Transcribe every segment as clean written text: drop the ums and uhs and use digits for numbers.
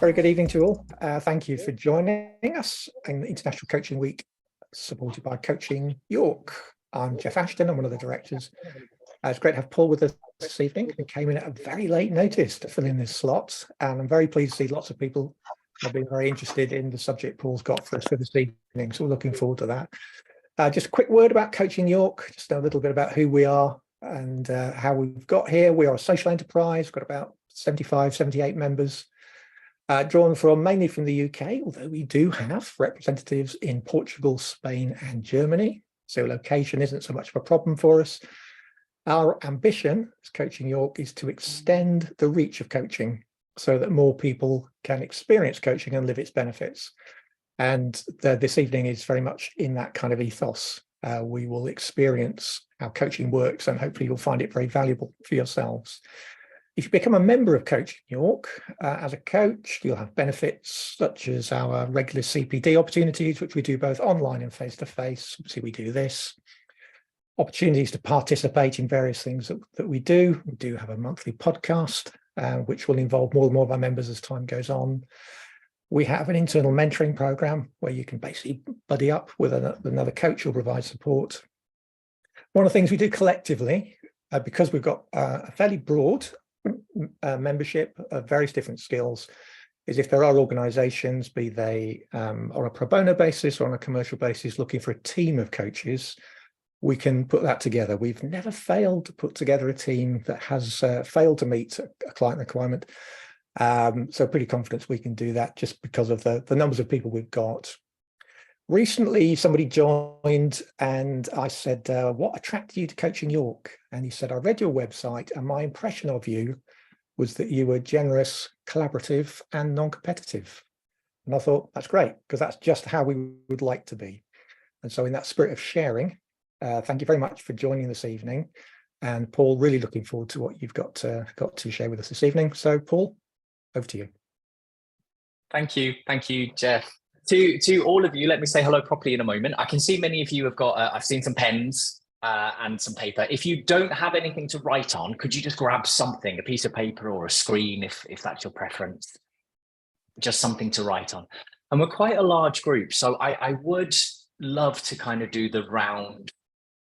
Very good evening to you all. Thank you for joining us in International Coaching Week, supported by Coaching York. I'm Jeff Ashton. I'm one of the directors. It's great to have Paul with us this evening, who came in at a very late notice to fill in this slot. And I'm very pleased to see lots of people have been very interested in the subject Paul's got for us for this evening. So we're looking forward to that. Just a quick word about Coaching York, just a little bit about who we are and how we've got here. We are a social enterprise, we've got about 75, 78 members. Drawn mainly from the UK, although we do have representatives in Portugal, Spain and Germany. So location isn't so much of a problem for us. Our ambition as Coaching York is to extend the reach of coaching so that more people can experience coaching and live its benefits. And this evening is very much in that kind of ethos. We will experience how coaching works and hopefully you'll find it very valuable for yourselves. If you become a member of Coaching York, as a coach, you'll have benefits such as our regular CPD opportunities, which we do both online and face-to-face. Obviously, we do this. Opportunities to participate in various things that we do. We do have a monthly podcast, which will involve more and more of our members as time goes on. We have an internal mentoring program where you can basically buddy up with another coach or provide support. One of the things we do collectively, because we've got a fairly broad membership of various different skills, is if there are organizations, be they on a pro bono basis or on a commercial basis, looking for a team of coaches, we can put that together. We've never failed to put together a team that has failed to meet a client requirement. So pretty confident we can do that just because of the numbers of people we've got. Recently, somebody joined and I said, what attracted you to Coaching York? And he said, I read your website and my impression of you was that you were generous, collaborative and non-competitive. And I thought, that's great, because that's just how we would like to be. And so in that spirit of sharing, thank you very much for joining this evening. And Paul, really looking forward to what you've got to share with us this evening. So Paul, over to you. Thank you, Jeff. To all of you, let me say hello properly in a moment. I can see many of you have got, I've seen some pens and some paper. If you don't have anything to write on, could you just grab something, a piece of paper or a screen, if that's your preference, just something to write on. And we're quite a large group, so I would love to kind of do the round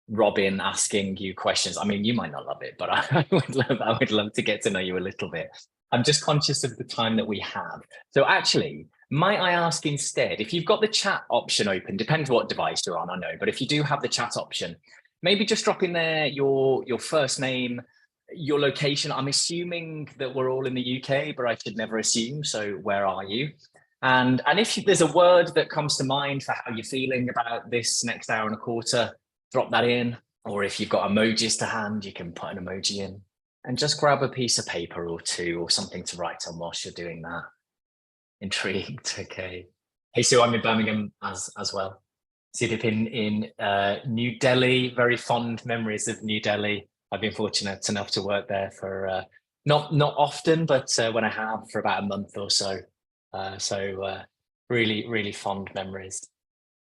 robin asking you questions. I mean, you might not love it, but I would love to get to know you a little bit. I'm just conscious of the time that we have. So actually, might I ask instead, if you've got the chat option open, depends what device you're on, I know, but if you do have the chat option, maybe just drop in there your first name, your location. I'm assuming that we're all in the UK, but I should never assume. So where are you? And if there's a word that comes to mind for how you're feeling about this next hour and a quarter, drop that in. Or if you've got emojis to hand, you can put an emoji in and just grab a piece of paper or two or something to write on whilst you're doing that. Intrigued, okay. Hey, Sue, I'm in Birmingham as well. Sidip in New Delhi, very fond memories of New Delhi. I've been fortunate enough to work there for not often, but when I have, for about a month or so. Really fond memories.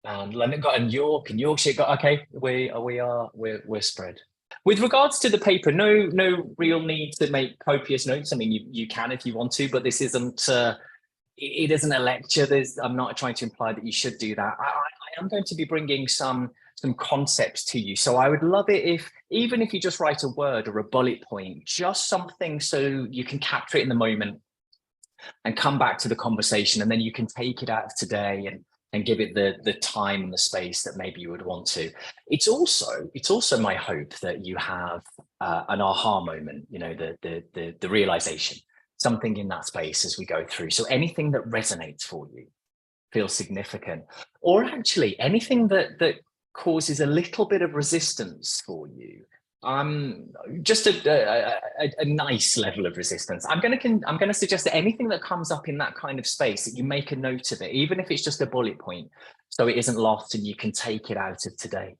And London got in York and Yorkshire got, okay, we're spread. With regards to the paper, no real need to make copious notes. I mean, you can if you want to, but this isn't it isn't a lecture. I'm not trying to imply that you should do that. I am going to be bringing some concepts to you. So I would love it even if you just write a word or a bullet point, just something so you can capture it in the moment and come back to the conversation, and then you can take it out of today and give it the time and the space that maybe you would want to. It's also my hope that you have an aha moment, you know, the realization, something in that space as we go through. So anything that resonates for you, feels significant, or actually anything that causes a little bit of resistance for you, just a nice level of resistance. I'm going to suggest that anything that comes up in that kind of space, that you make a note of it, even if it's just a bullet point, so it isn't lost and you can take it out of today.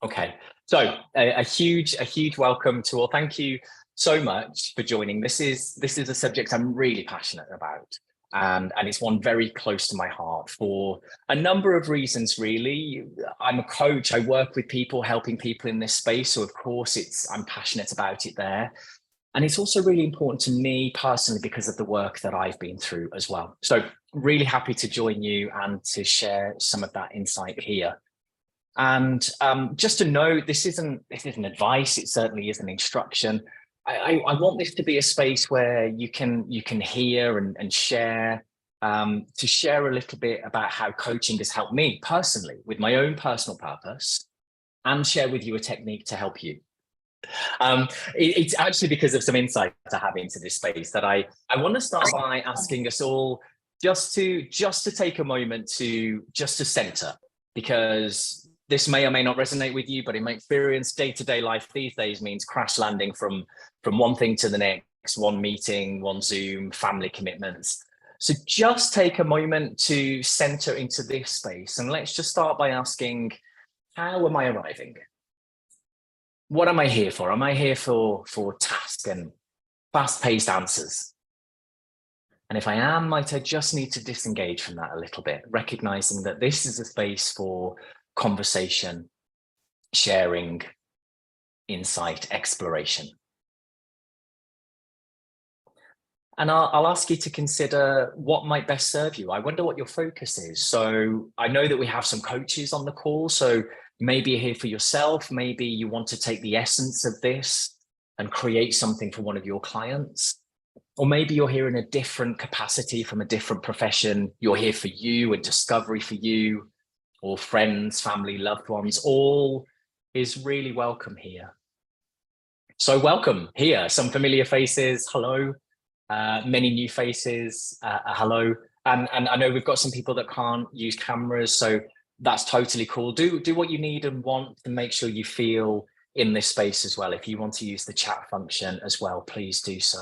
Okay, so a huge welcome to all. Thank you so much for joining. This is a subject I'm really passionate about. And it's one very close to my heart for a number of reasons, really. I'm a coach. I work with people, helping people in this space. So of course I'm passionate about it there. And it's also really important to me personally because of the work that I've been through as well. So really happy to join you and to share some of that insight here. And just to know, this isn't advice. It certainly isn't instruction. I want this to be a space where you can hear and share, to share a little bit about how coaching has helped me personally with my own personal purpose, and share with you a technique to help you. It's actually because of some insight I have into this space that I want to start by asking us all just to take a moment to center, because this may or may not resonate with you, but in my experience, day-to-day life these days means crash landing from one thing to the next, one meeting, one Zoom, family commitments. So just take a moment to center into this space, and let's just start by asking, how am I arriving? What am I here for? Am I here for task and fast-paced answers? And if I am, might I just need to disengage from that a little bit, recognizing that this is a space for conversation, sharing, insight, exploration. And I'll ask you to consider what might best serve you. I wonder what your focus is. So I know that we have some coaches on the call, so maybe you're here for yourself. Maybe you want to take the essence of this and create something for one of your clients. Or maybe you're here in a different capacity from a different profession. You're here for you, a discovery for you, or friends, family, loved ones. All is really welcome here. So welcome here. Some familiar faces, hello. Many new faces, hello. And I know we've got some people that can't use cameras, so that's totally cool. Do what you need and want to make sure you feel in this space as well. If you want to use the chat function as well, please do so.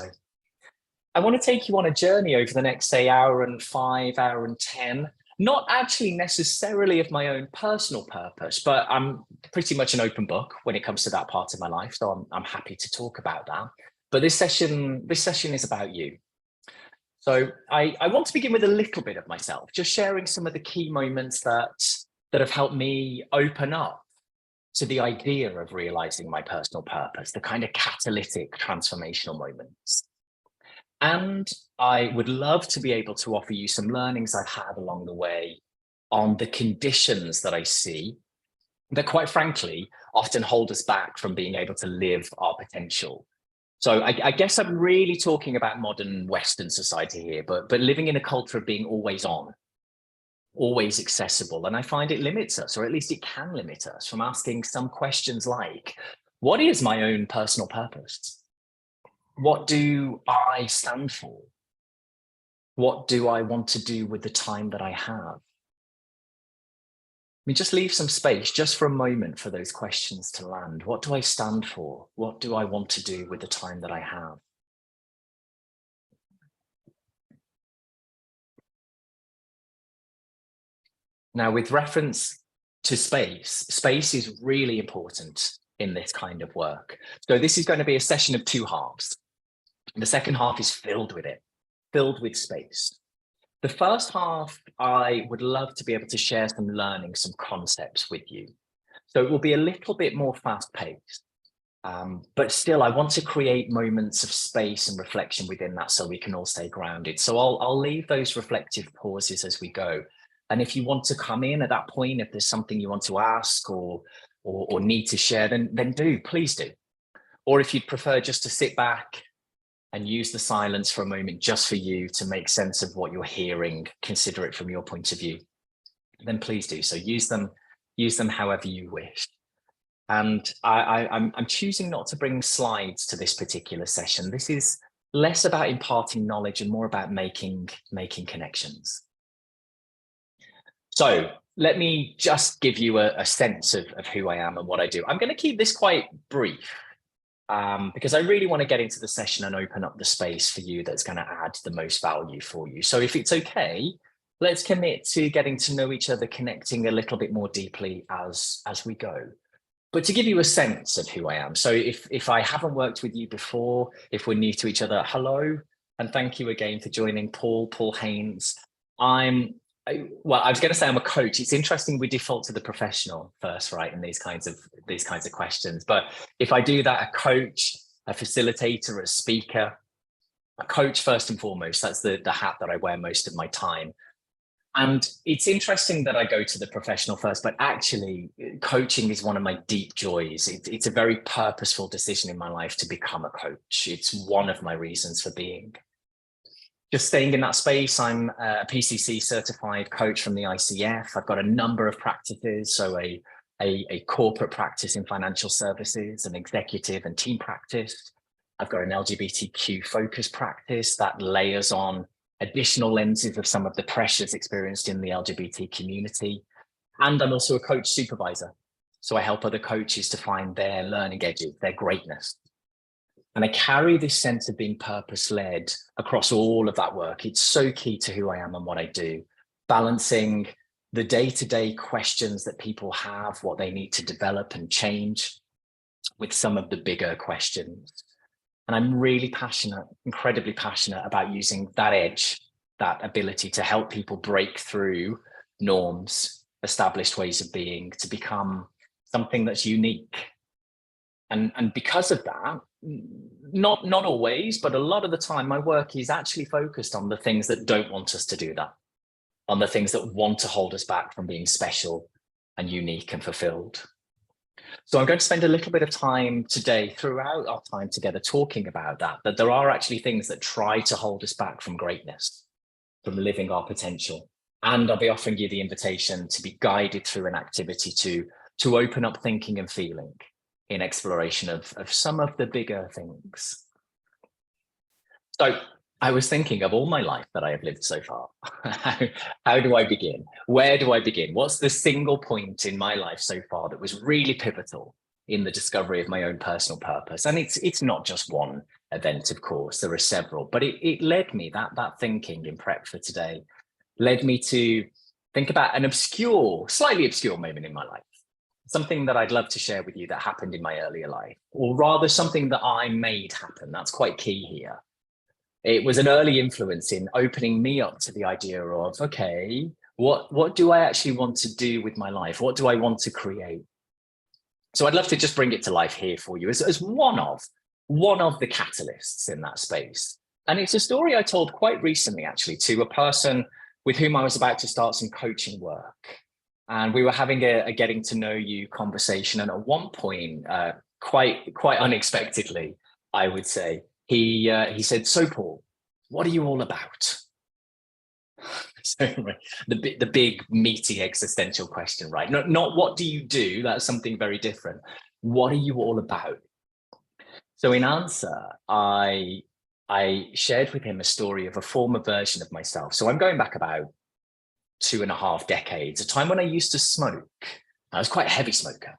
I want to take you on a journey over the next, say, hour and 5, hour and 10, not actually necessarily of my own personal purpose, but I'm pretty much an open book when it comes to that part of my life. So I'm happy to talk about that. But this session is about you. So I want to begin with a little bit of myself, just sharing some of the key moments that have helped me open up to the idea of realizing my personal purpose, the kind of catalytic transformational moments. And I would love to be able to offer you some learnings I've had along the way on the conditions that I see that, quite frankly, often hold us back from being able to live our potential. So I guess I'm really talking about modern Western society here, but living in a culture of being always on, always accessible. And I find it limits us, or at least it can limit us from asking some questions like, what is my own personal purpose? What do I stand for? What do I want to do with the time that I have? I mean, just leave some space just for a moment for those questions to land. What do I stand for? What do I want to do with the time that I have? Now, with reference to space is really important in this kind of work. So this is going to be a session of 2 halves. The second half is filled with it, filled with space. The first half, I would love to be able to share some learning, some concepts with you. So it will be a little bit more fast-paced, but still I want to create moments of space and reflection within that so we can all stay grounded. So I'll leave those reflective pauses as we go. And if you want to come in at that point, if there's something you want to ask or need to share, then please do. Or if you'd prefer just to sit back and use the silence for a moment just for you to make sense of what you're hearing, consider it from your point of view, then please do so. Use them however you wish. And I'm choosing not to bring slides to this particular session. This is less about imparting knowledge and more about making connections. So let me just give you a sense of who I am and what I do. I'm going to keep this quite brief, because I really want to get into the session and open up the space for you that's going to add the most value for you. So if it's okay, let's commit to getting to know each other, connecting a little bit more deeply as we go. But to give you a sense of who I am, so if I haven't worked with you before, if we're new to each other, hello, and thank you again for joining, Paul Haynes. Well, I was going to say I'm a coach. It's interesting we default to the professional first, right, in these kinds of questions. But if I do that, a coach, a facilitator, a speaker, a coach first and foremost. That's the hat that I wear most of my time. And it's interesting that I go to the professional first, but actually coaching is one of my deep joys. It's a very purposeful decision in my life to become a coach. It's one of my reasons for being. Just staying in that space, I'm a PCC certified coach from the ICF. I've got a number of practices, so a corporate practice in financial services, an executive and team practice. I've got an LGBTQ focus practice that layers on additional lenses of some of the pressures experienced in the LGBT community. And I'm also a coach supervisor. So I help other coaches to find their learning edges, their greatness. And I carry this sense of being purpose-led across all of that work. It's so key to who I am and what I do, balancing the day-to-day questions that people have, what they need to develop and change, with some of the bigger questions. And I'm really passionate, incredibly passionate about using that edge, that ability to help people break through norms, established ways of being, to become something that's unique. And because of that, not always, but a lot of the time, my work is actually focused on the things that don't want us to do that, on the things that want to hold us back from being special and unique and fulfilled. So I'm going to spend a little bit of time today throughout our time together talking about that there are actually things that try to hold us back from greatness, from living our potential. And I'll be offering you the invitation to be guided through an activity to open up thinking and feeling in exploration of some of the bigger things. So I was thinking of all my life that I have lived so far. How do I begin? Where do I begin? What's the single point in my life so far that was really pivotal in the discovery of my own personal purpose? And it's not just one event, of course, there are several, but it led me, that thinking in prep for today, led me to think about an slightly obscure moment in my life. Something that I'd love to share with you that happened in my earlier life, or rather something that I made happen. That's quite key here. It was an early influence in opening me up to the idea of, okay, what do I actually want to do with my life? What do I want to create? So I'd love to just bring it to life here for you as one of the catalysts in that space. And it's a story I told quite recently, actually, to a person with whom I was about to start some coaching work. And we were having a getting to know you conversation. And at one point, quite unexpectedly, I would say, he said, "So Paul, what are you all about?" So the big meaty existential question, right? Not what do you do? That's something very different. What are you all about? So in answer, I shared with him a story of a former version of myself. So I'm going back about 2.5 decades, a time when I used to smoke. I was quite a heavy smoker.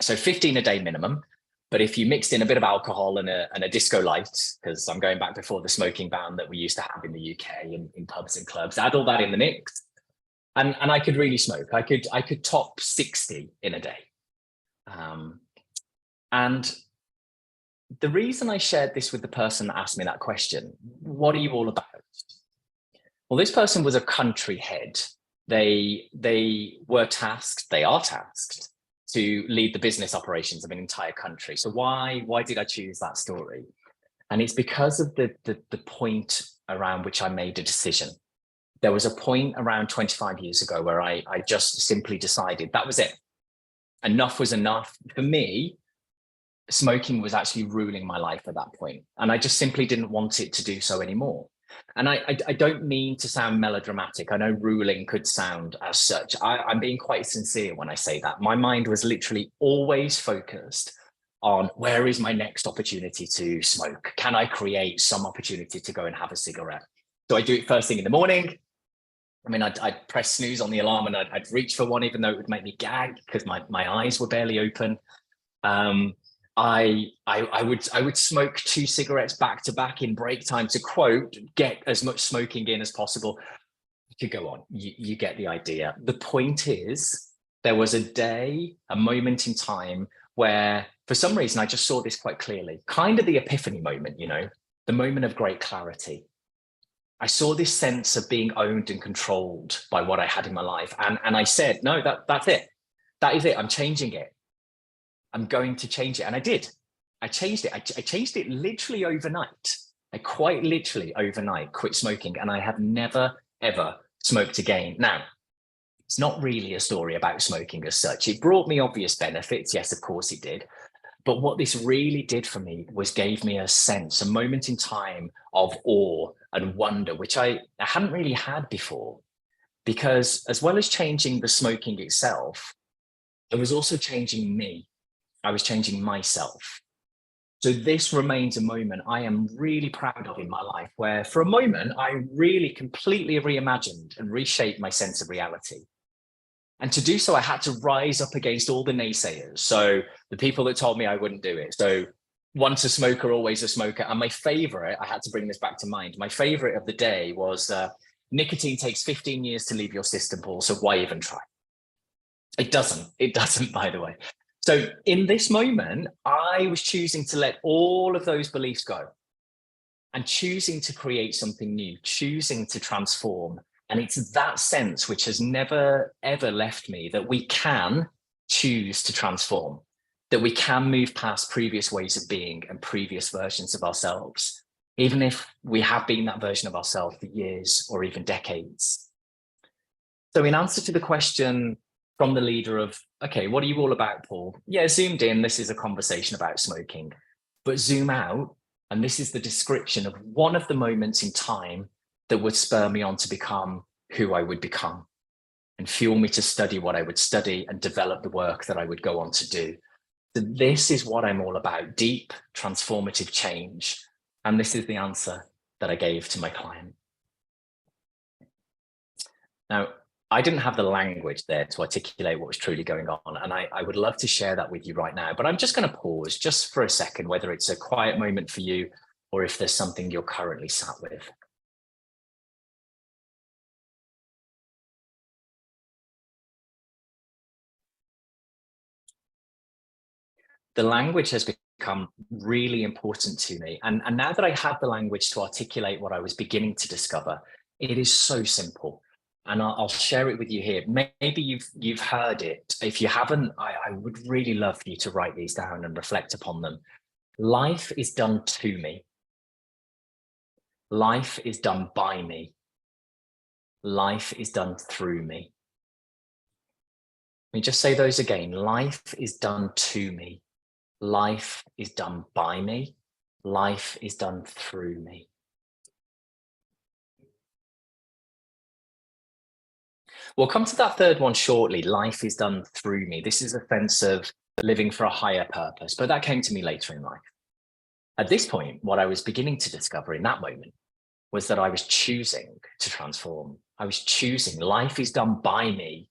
So 15 a day minimum. But if you mixed in a bit of alcohol and a disco light, because I'm going back before the smoking ban that we used to have in the UK in pubs and clubs, add all that in the mix, and I could really smoke. I could top 60 in a day. And the reason I shared this with the person that asked me that question, what are you all about? Well, this person was a country head. They are tasked to lead the business operations of an entire country. So why did I choose that story? And it's because of the point around which I made a decision. There was a point around 25 years ago where I just simply decided that was it. Enough was enough. For me, smoking was actually ruling my life at that point. And I just simply didn't want it to do so anymore. And I don't mean to sound melodramatic. I know ruling could sound as such. I'm being quite sincere when I say that. My mind was literally always focused on where is my next opportunity to smoke? Can I create some opportunity to go and have a cigarette? So I do it first thing in the morning. I mean, I'd press snooze on the alarm and I'd reach for one, even though it would make me gag because my eyes were barely open. I would smoke 2 cigarettes back to back in break time to, quote, get as much smoking in as possible. You could go on, you get the idea. The point is, there was a moment in time where, for some reason, I just saw this quite clearly, kind of the epiphany moment, the moment of great clarity. I saw this sense of being owned and controlled by what I had in my life. And I said, no, that's it. That is it. I'm changing it. I'm going to change it. And I did. I changed it. I changed it literally overnight. I quite literally overnight quit smoking, and I have never, ever smoked again. Now, it's not really a story about smoking as such. It brought me obvious benefits. Yes, of course it did. But what this really did for me was gave me a sense, a moment in time of awe and wonder, which I hadn't really had before. Because as well as changing the smoking itself, it was also changing me. I was changing myself. So this remains a moment I am really proud of in my life, where for a moment, I really completely reimagined and reshaped my sense of reality. And to do so, I had to rise up against all the naysayers. So the people that told me I wouldn't do it. So once a smoker, always a smoker. And my favorite, I had to bring this back to mind. My favorite of the day was nicotine takes 15 years to leave your system, Paul. So why even try? It doesn't, by the way. So in this moment, I was choosing to let all of those beliefs go and choosing to create something new, choosing to transform. And it's that sense which has never, ever left me, that we can choose to transform, that we can move past previous ways of being and previous versions of ourselves, even if we have been that version of ourselves for years or even decades. So in answer to the question from the leader of, okay, what are you all about, Paul? Yeah, zoomed in, this is a conversation about smoking, but zoom out, and this is the description of one of the moments in time that would spur me on to become who I would become and fuel me to study what I would study and develop the work that I would go on to do. So this is what I'm all about, deep transformative change. And this is the answer that I gave to my client. Now, I didn't have the language there to articulate what was truly going on. And I would love to share that with you right now, but I'm just going to pause just for a second, whether it's a quiet moment for you or if there's something you're currently sat with. The language has become really important to me. And now that I have the language to articulate what I was beginning to discover, it is so simple. And I'll share it with you here. Maybe you've heard it. If you haven't, I would really love for you to write these down and reflect upon them. Life is done to me. Life is done by me. Life is done through me. Let me just say those again. Life is done to me. Life is done by me. Life is done through me. We'll come to that third one shortly. Life is done through me. This is a sense of living for a higher purpose, but that came to me later in life. At this point, what I was beginning to discover in that moment was that I was choosing to transform. I was choosing. Life is done by me.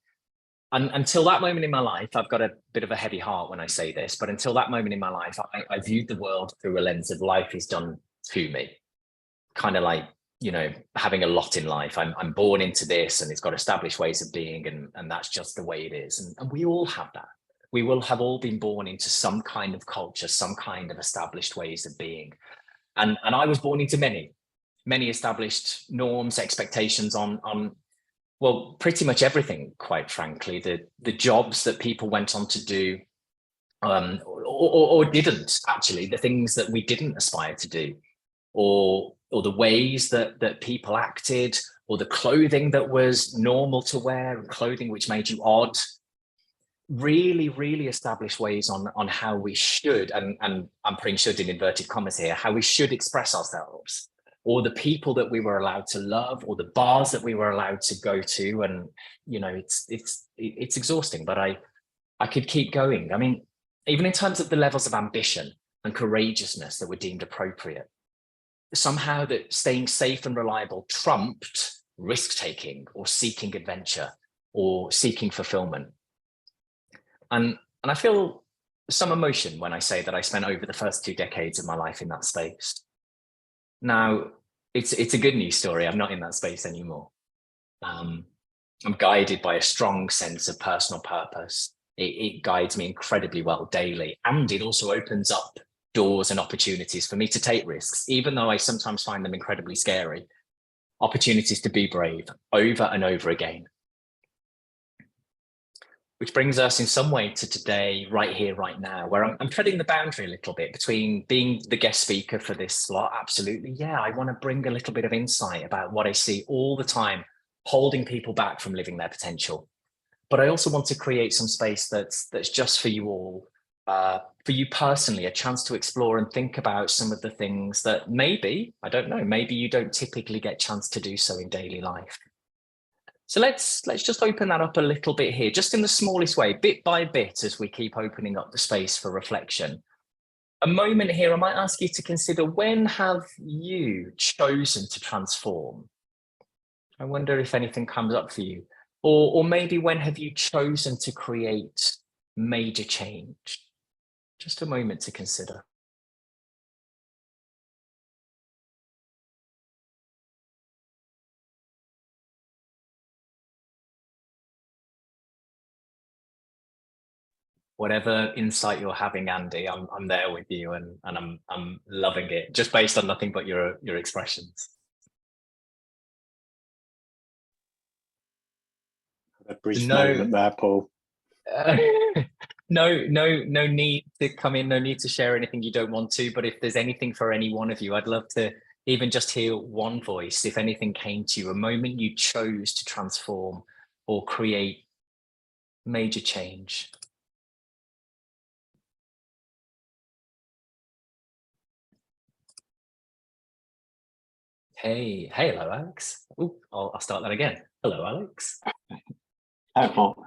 And until that moment in my life, I've got a bit of a heavy heart when I say this, but until that moment in my life, I viewed the world through a lens of life is done to me. Kind of like, you know, having a lot in life. I'm born into this and it's got established ways of being, and that's just the way it is. And we all have that. We will have all been born into some kind of culture, some kind of established ways of being. And I was born into many established norms, expectations on well, pretty much everything, quite frankly. The jobs that people went on to do or didn't, actually, the things that we didn't aspire to do, or the ways that people acted, or the clothing that was normal to wear, clothing which made you odd. Really established ways on how we should, and I'm putting should in inverted commas here, how we should express ourselves, or the people that we were allowed to love, or the bars that we were allowed to go to. And, you know, it's exhausting, but I could keep going. I mean, even in terms of the levels of ambition and courageousness that were deemed appropriate, somehow that staying safe and reliable trumped risk-taking or seeking adventure or seeking fulfillment. And I feel some emotion when I say that I spent over the first 2 decades of my life in that space. Now, it's a good news story. I'm not in that space anymore. I'm guided by a strong sense of personal purpose. It guides me incredibly well daily. And it also opens up doors and opportunities for me to take risks, even though I sometimes find them incredibly scary. Opportunities to be brave over and over again. Which brings us in some way to today, right here, right now, where I'm treading the boundary a little bit between being the guest speaker for this slot. Absolutely. Yeah, I want to bring a little bit of insight about what I see all the time, holding people back from living their potential. But I also want to create some space that's just for you all, for you personally, a chance to explore and think about some of the things that maybe, I don't know, maybe you don't typically get a chance to do so in daily life. So let's just open that up a little bit here, just in the smallest way, bit by bit, as we keep opening up the space for reflection. A moment here, I might ask you to consider, when have you chosen to transform? I wonder if anything comes up for you. Or maybe when have you chosen to create major change? Just a moment to consider. Whatever insight you're having, Andy, I'm there with you, and I'm loving it, just based on nothing but your expressions. A brief moment there, Paul. No need to come in, no need to share anything you don't want to, but if there's anything for any one of you, I'd love to even just hear one voice. If anything came to you, a moment you chose to transform or create major change. Hey, hello, Alex. Oh, I'll start that again. Hello, Alex. Hi, Paul.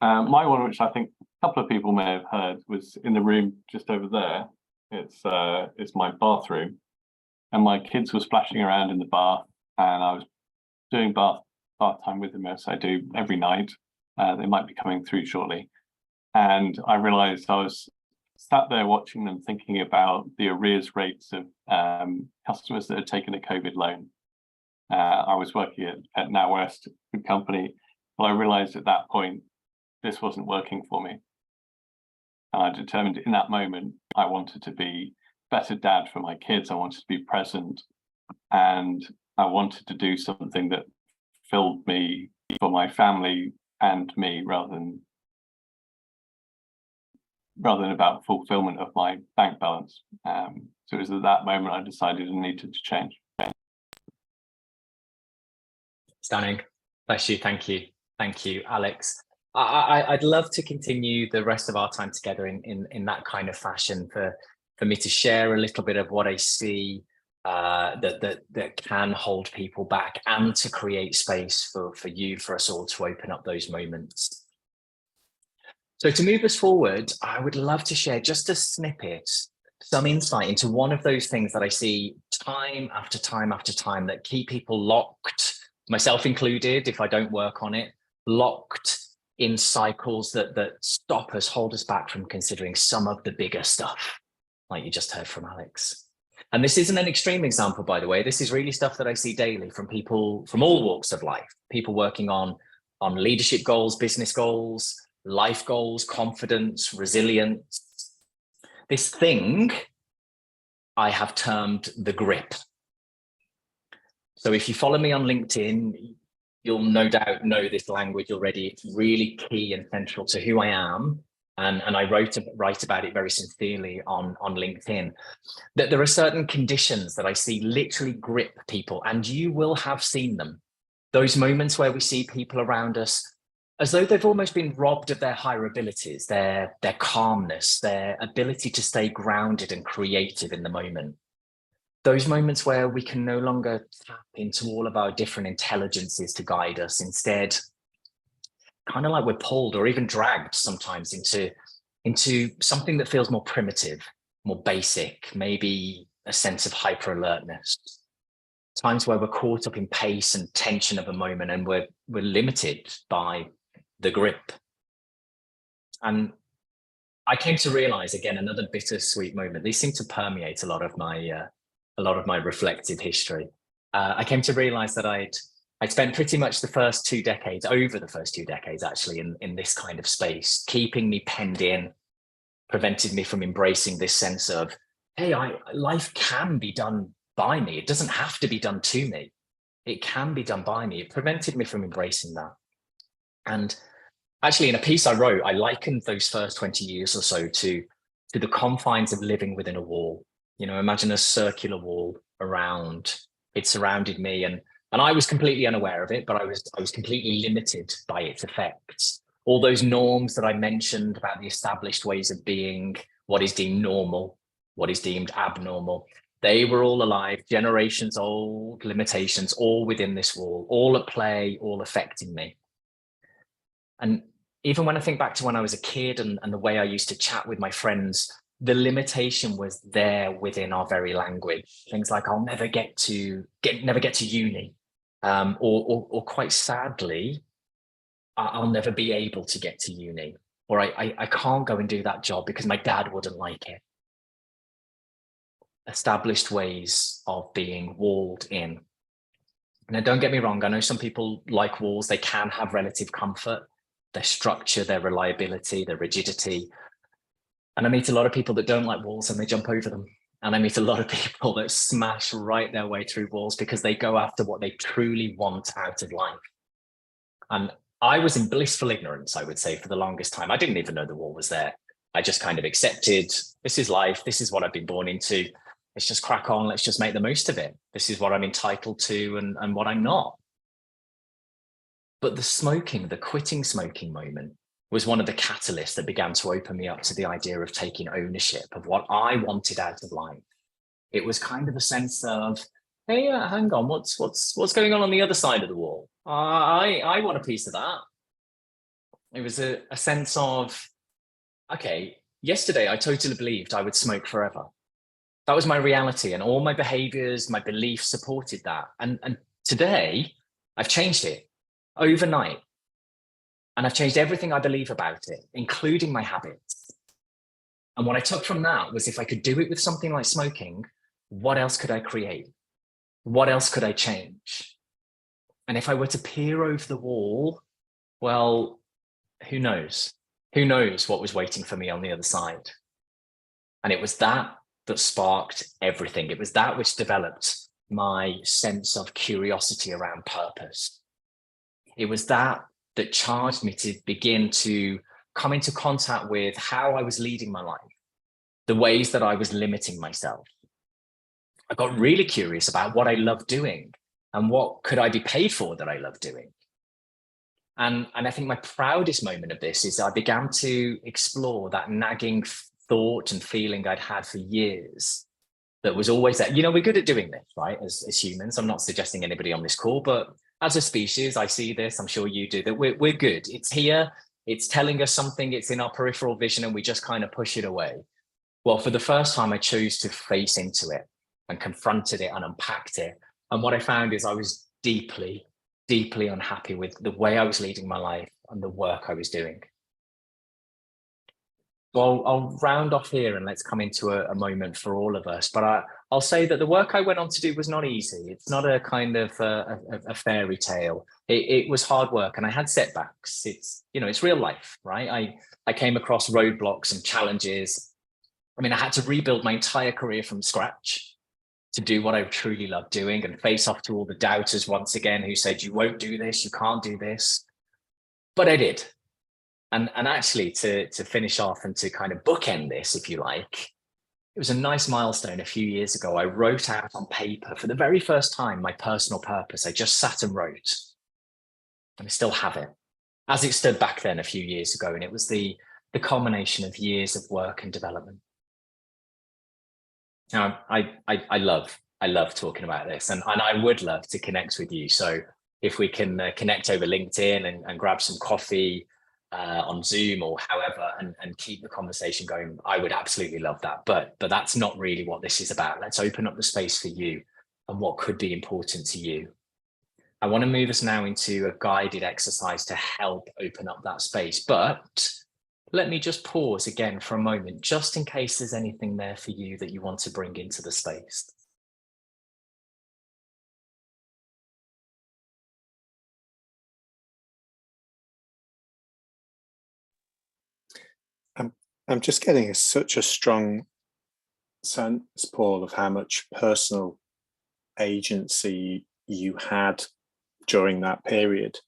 My one, which I think a couple of people may have heard, was in the room just over there. It's my bathroom, and my kids were splashing around in the bath, and I was doing bath time with them, as I do every night. They might be coming through shortly, and I realised I was sat there watching them, thinking about the arrears rates of customers that had taken a COVID loan. I was working at NatWest, good company, but I realised at that point this wasn't working for me. And I determined in that moment I wanted to be a better dad for my kids. I wanted to be present, and I wanted to do something that filled me for my family and me, rather than about fulfillment of my bank balance. So it was at that moment I decided I needed to change. Stunning. Bless you. Thank you. Thank you, Alex. I'd love to continue the rest of our time together in that kind of fashion, for me to share a little bit of what I see that can hold people back, and to create space for us all to open up those moments. So to move us forward, I would love to share just a snippet, some insight into one of those things that I see time after time after time that keep people locked, myself included, if I don't work on it, locked in cycles that stop us, hold us back from considering some of the bigger stuff, like you just heard from Alex. And this isn't an extreme example, by the way. This is really stuff that I see daily from people from all walks of life, people working on leadership goals, business goals, life goals, confidence, resilience. This thing I have termed the grip. So if you follow me on LinkedIn, you'll no doubt know this language already. It's really key and central to who I am. And I write about it very sincerely on LinkedIn, that there are certain conditions that I see literally grip people, and you will have seen them. Those moments where we see people around us as though they've almost been robbed of their higher abilities, their calmness, their ability to stay grounded and creative in the moment. Those moments where we can no longer tap into all of our different intelligences to guide us. Instead, kind of like we're pulled or even dragged sometimes into something that feels more primitive, more basic, maybe a sense of hyper alertness. Times where we're caught up in pace and tension of a moment, and we're limited by the grip. And I came to realize, again, another bittersweet moment. These seem to permeate a lot of my reflective history. I came to realize that I'd spent pretty much over the first 2 decades, actually, in this kind of space, keeping me penned in, prevented me from embracing this sense of, hey, life can be done by me. It doesn't have to be done to me. It can be done by me. It prevented me from embracing that. And actually, in a piece I wrote, I likened those first 20 years or so to the confines of living within a wall. You know, imagine a circular wall around, it surrounded me, and I was completely unaware of it, but I was completely limited by its effects. All those norms that I mentioned about the established ways of being, what is deemed normal, what is deemed abnormal, they were all alive, generations old limitations, all within this wall, all at play, all affecting me. And even when I think back to when I was a kid and the way I used to chat with my friends, the limitation was there within our very language. Things like, I'll never get to uni, or quite sadly, I'll never be able to get to uni, or I can't go and do that job because my dad wouldn't like it. Established ways of being walled in. Now, don't get me wrong, I know some people like walls, they can have relative comfort, their structure, their reliability, their rigidity. And I meet a lot of people that don't like walls and they jump over them. And I meet a lot of people that smash right their way through walls because they go after what they truly want out of life. And I was in blissful ignorance, I would say, for the longest time. I didn't even know the wall was there. I just kind of accepted, this is life, this is what I've been born into. Let's just crack on, let's just make the most of it. This is what I'm entitled to and what I'm not. But the quitting smoking moment was one of the catalysts that began to open me up to the idea of taking ownership of what I wanted out of life. It was kind of a sense of, hey, hang on, what's going on the other side of the wall? I want a piece of that. It was a sense of, okay, yesterday I totally believed I would smoke forever. That was my reality, and all my behaviors, my beliefs supported that. And today I've changed it overnight. And I've changed everything I believe about it, including my habits. And what I took from that was, if I could do it with something like smoking, what else could I create? What else could I change? And if I were to peer over the wall, well, who knows? Who knows what was waiting for me on the other side? And it was that sparked everything. It was that which developed my sense of curiosity around purpose. It was that charged me to begin to come into contact with how I was leading my life, the ways that I was limiting myself. I got really curious about what I loved doing and what could I be paid for that I love doing. And I think my proudest moment of this is I began to explore that nagging thought and feeling I'd had for years that was always that, you know, we're good at doing this, right? As humans, I'm not suggesting anybody on this call, but as a species, I see this, I'm sure you do, that we're good. It's here, it's telling us something, it's in our peripheral vision, and we just kind of push it away. Well, for the first time, I chose to face into it and confronted it and unpacked it. And what I found is I was deeply, deeply unhappy with the way I was leading my life and the work I was doing. Well, I'll round off here and let's come into a moment for all of us. But I'll say that the work I went on to do was not easy. It's not a kind of a fairy tale. It was hard work, and I had setbacks. It's real life, right? I came across roadblocks and challenges. I mean, I had to rebuild my entire career from scratch to do what I truly loved doing and face off to all the doubters once again who said, you won't do this, you can't do this. But I did. And actually, to finish off and to kind of bookend this, if you like, it was a nice milestone a few years ago. I wrote out on paper for the very first time my personal purpose. I just sat and wrote, and I still have it as it stood back then a few years ago. And it was the culmination of years of work and development. Now, I love talking about this, and I would love to connect with you. So if we can connect over LinkedIn and grab some coffee, on Zoom or however, and keep the conversation going, I would absolutely love that. But that's not really what this is about. Let's open up the space for you and what could be important to you. I want to move us now into a guided exercise to help open up that space. But let me just pause again for a moment, just in case there's anything there for you that you want to bring into the space. I'm just getting such a strong sense, Paul, of how much personal agency you had during that period.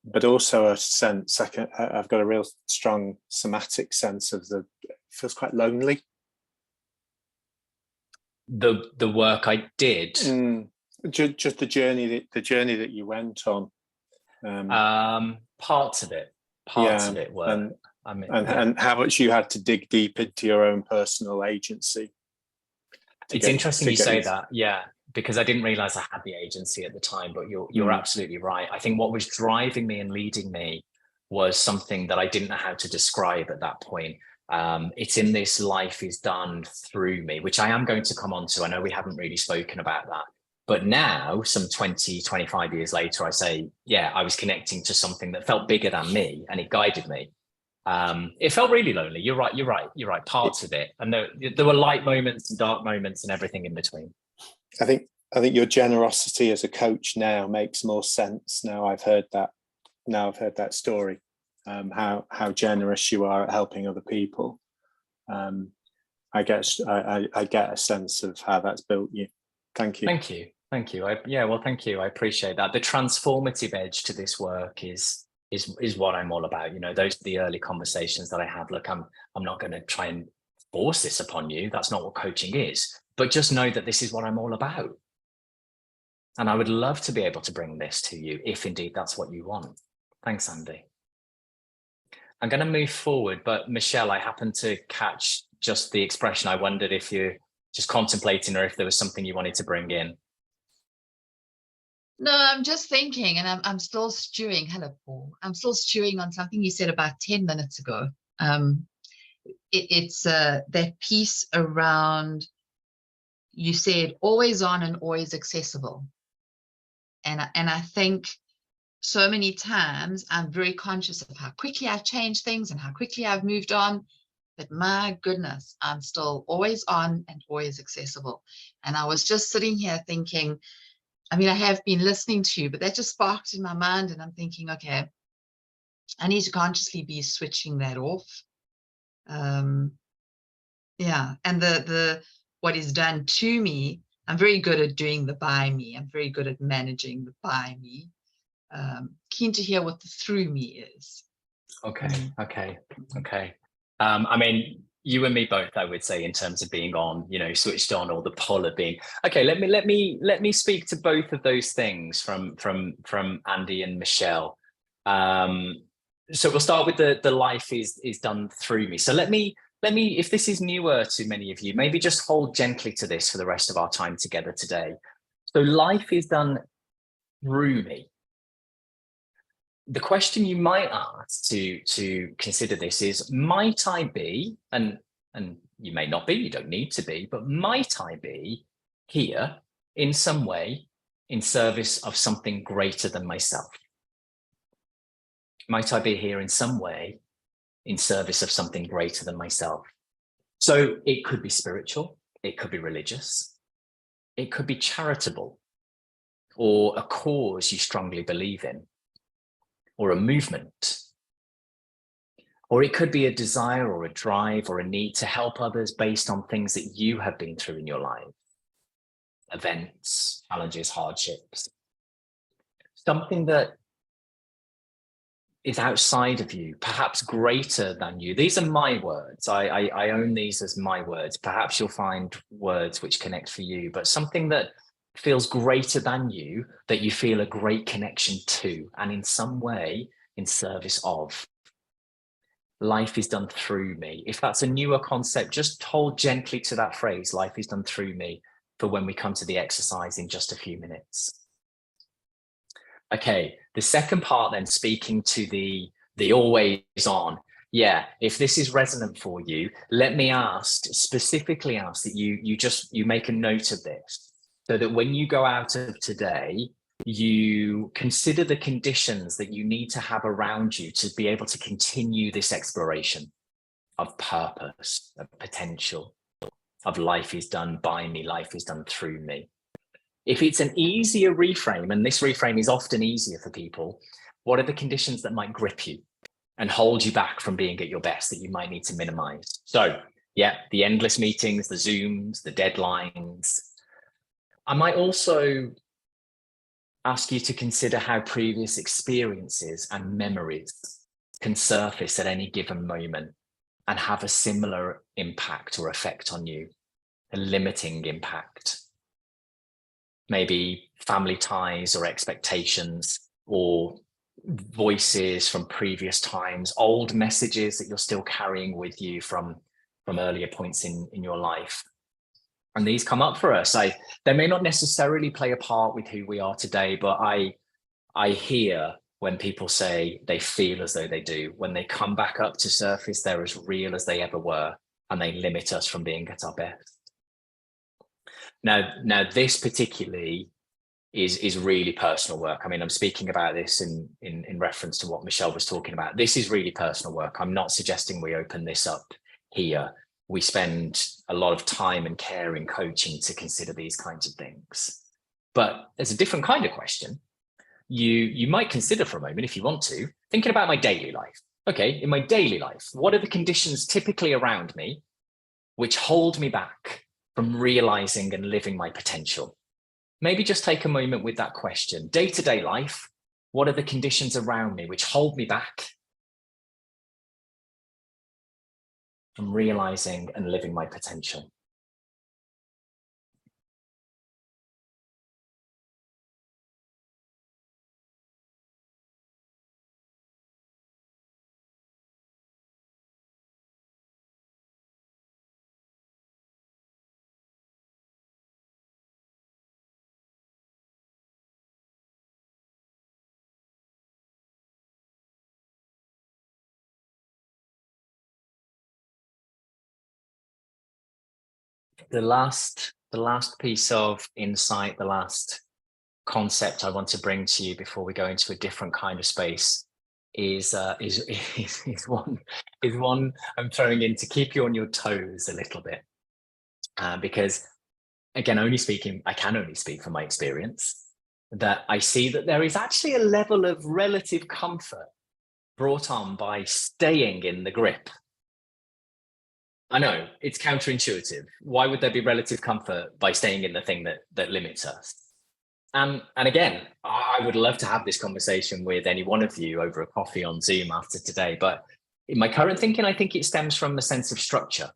but also a sense, I've got a real strong somatic sense of it feels quite lonely. The work I did. Just the journey that you went on. Parts of it were. And how much you had to dig deep into your own personal agency. It's interesting you say that, yeah, because I didn't realize I had the agency at the time, but you're absolutely right. I think what was driving me and leading me was something that I didn't know how to describe at that point. It's in this life is done through me, which I am going to come on to. I know we haven't really spoken about that. But now, some 20, 25 years later, I say, yeah, I was connecting to something that felt bigger than me and it guided me. It felt really lonely. You're right. Parts of it. And there were light moments and dark moments and everything in between. I think your generosity as a coach now makes more sense. Now I've heard that story, how generous you are at helping other people. I get a sense of how that's built you. Thank you. Thank you. Thank you. Thank you. I appreciate that. The transformative edge to this work is what I'm all about. You know, those are the early conversations that I had. Look, I'm not going to try and force this upon you. That's not what coaching is. But just know that this is what I'm all about. And I would love to be able to bring this to you if indeed that's what you want. Thanks, Andy. I'm going to move forward, but Michelle, I happened to catch just the expression. I wondered if you're just contemplating or if there was something you wanted to bring in. No, I'm just thinking, and I'm still stewing. Hello, Paul. I'm still stewing on something you said about 10 minutes ago. It's that piece around, you said always on and always accessible. And I think so many times I'm very conscious of how quickly I've changed things and how quickly I've moved on. But my goodness, I'm still always on and always accessible. And I was just sitting here thinking, I mean, I have been listening to you, but that just sparked in my mind. And I'm thinking, okay, I need to consciously be switching that off. Yeah. And the what is done to me, I'm very good at doing the by me. I'm very good at managing the by me. Keen to hear what the through me is. Okay. I mean, you and me both, I would say, in terms of being on, you know, switched on, or the pull of being. Okay, let me speak to both of those things from Andy and Michelle. So we'll start with the life is done through me. So let me, if this is newer to many of you, maybe just hold gently to this for the rest of our time together today. So life is done through me. The question you might ask to consider this is, might I be, and you may not be, you don't need to be, but might I be here in some way in service of something greater than myself? Might I be here in some way in service of something greater than myself? So it could be spiritual, it could be religious, it could be charitable, or a cause you strongly believe in, or a movement, or it could be a desire or a drive or a need to help others based on things that you have been through in your life, events, challenges, hardships, something that is outside of you, perhaps greater than you. These are my words. I own these as my words. Perhaps you'll find words which connect for you, but something that feels greater than you, that you feel a great connection to, and in some way in service of. Life is done through me. If that's a newer concept, just hold gently to that phrase, life is done through me, for when we come to the exercise in just a few minutes. Okay, the second part then, speaking to the always on. Yeah, if this is resonant for you, let me specifically ask that you make a note of this, so that when you go out of today, you consider the conditions that you need to have around you to be able to continue this exploration of purpose, of potential, of life is done by me, life is done through me. If it's an easier reframe, and this reframe is often easier for people, what are the conditions that might grip you and hold you back from being at your best that you might need to minimize? So yeah, the endless meetings, the Zooms, the deadlines. I might also ask you to consider how previous experiences and memories can surface at any given moment and have a similar impact or effect on you, a limiting impact. Maybe family ties or expectations, or voices from previous times, old messages that you're still carrying with you from earlier points in your life. And these come up for us. They may not necessarily play a part with who we are today, but I hear when people say they feel as though they do. When they come back up to surface, they're as real as they ever were, and they limit us from being at our best. Now this particularly is really personal work. I mean, I'm speaking about this in reference to what Michelle was talking about. This is really personal work. I'm not suggesting we open this up here. We spend a lot of time and care in coaching to consider these kinds of things. But there's a different kind of question. You might consider for a moment, if you want to, thinking about my daily life. Okay, in my daily life, what are the conditions typically around me which hold me back from realizing and living my potential? Maybe just take a moment with that question. Day-to-day life, what are the conditions around me which hold me back from realizing and living my potential? The last piece of insight, the last concept I want to bring to you before we go into a different kind of space is one I'm throwing in to keep you on your toes a little bit, because again, I can only speak from my experience, that I see that there is actually a level of relative comfort brought on by staying in the grip. I know it's counterintuitive. Why would there be relative comfort by staying in the thing that limits us? And again, I would love to have this conversation with any one of you over a coffee on Zoom after today. But in my current thinking, I think it stems from a sense of structure.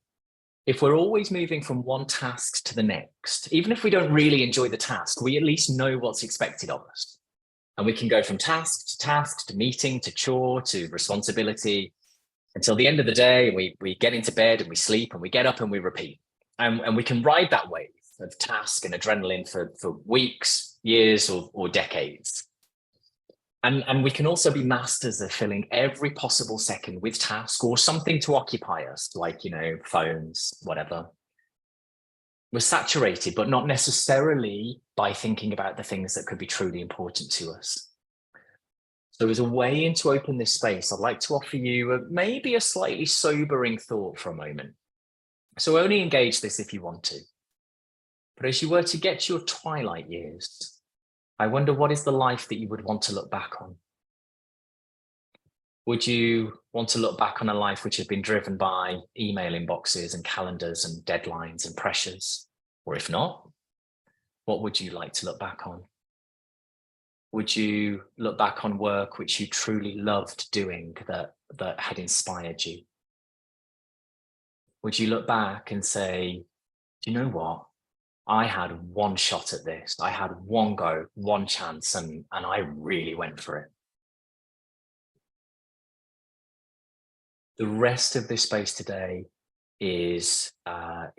If we're always moving from one task to the next, even if we don't really enjoy the task, we at least know what's expected of us. And we can go from task to meeting, to chore, to responsibility, until the end of the day. We get into bed and we sleep and we get up and we repeat. And we can ride that wave of task and adrenaline for weeks, years, or decades. And we can also be masters of filling every possible second with task or something to occupy us, like, phones, whatever. We're saturated, but not necessarily by thinking about the things that could be truly important to us. So as a way in to open this space, I'd like to offer you maybe a slightly sobering thought for a moment. So only engage this if you want to. But as you were to get to your twilight years, I wonder, what is the life that you would want to look back on? Would you want to look back on a life which had been driven by email inboxes and calendars and deadlines and pressures? Or if not, what would you like to look back on? Would you look back on work which you truly loved doing, that had inspired you? Would you look back and say, do you know what? I had one shot at this. I had one go, one chance, and I really went for it. The rest of this space today is a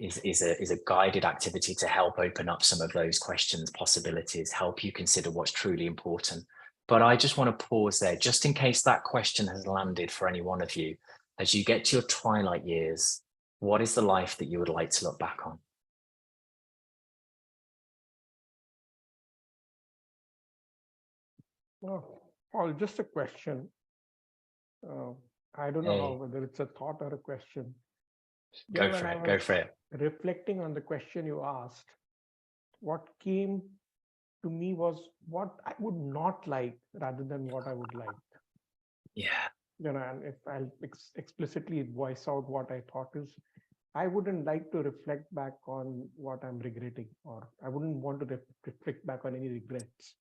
guided activity to help open up some of those questions, possibilities, help you consider what's truly important. But I just want to pause there, just in case that question has landed for any one of you. As you get to your twilight years, what is the life that you would like to look back on? Well, Paul, just a question. I don't know whether it's a thought or a question. Go for it. Reflecting on the question you asked, what came to me was what I would not like rather than what I would like. Yeah. And if I'll explicitly voice out what I thought is, I wouldn't like to reflect back on what I'm regretting, or I wouldn't want to reflect back on any regrets.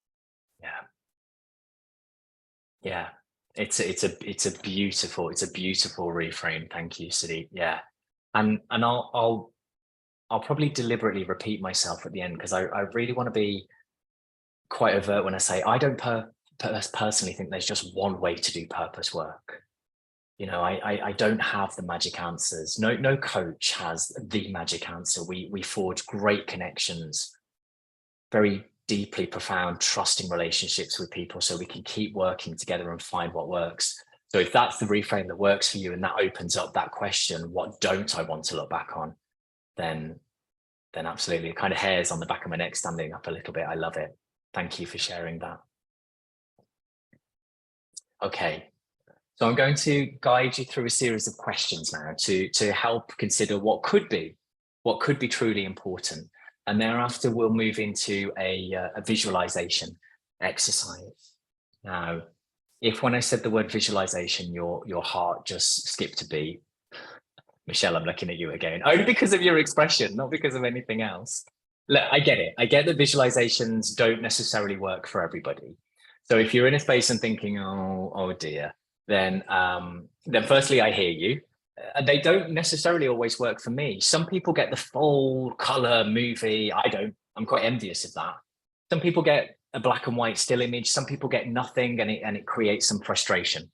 Yeah. It's a beautiful reframe. Thank you, Sadiq. Yeah. And I'll probably deliberately repeat myself at the end, because I really want to be quite overt when I say I don't personally think there's just one way to do purpose work. You know, I don't have the magic answers. No coach has the magic answer. We forge great connections, very deeply profound, trusting relationships with people, so we can keep working together and find what works. So if that's the reframe that works for you, and that opens up that question, what don't I want to look back on, then absolutely, it kind of hairs on the back of my neck standing up a little bit. I love it. Thank you for sharing that. Okay, so I'm going to guide you through a series of questions now to help consider what could be truly important. And thereafter, we'll move into a visualization exercise. Now, if when I said the word visualization, your heart just skipped a beat, Michelle, I'm looking at you again, only because of your expression, not because of anything else. Look, I get it. I get that visualizations don't necessarily work for everybody. So if you're in a space and thinking, oh dear, then firstly, I hear you. They don't necessarily always work for me. Some people get the full color movie. I don't. I'm quite envious of that. Some people get a black and white still image. Some people get nothing, and it creates some frustration.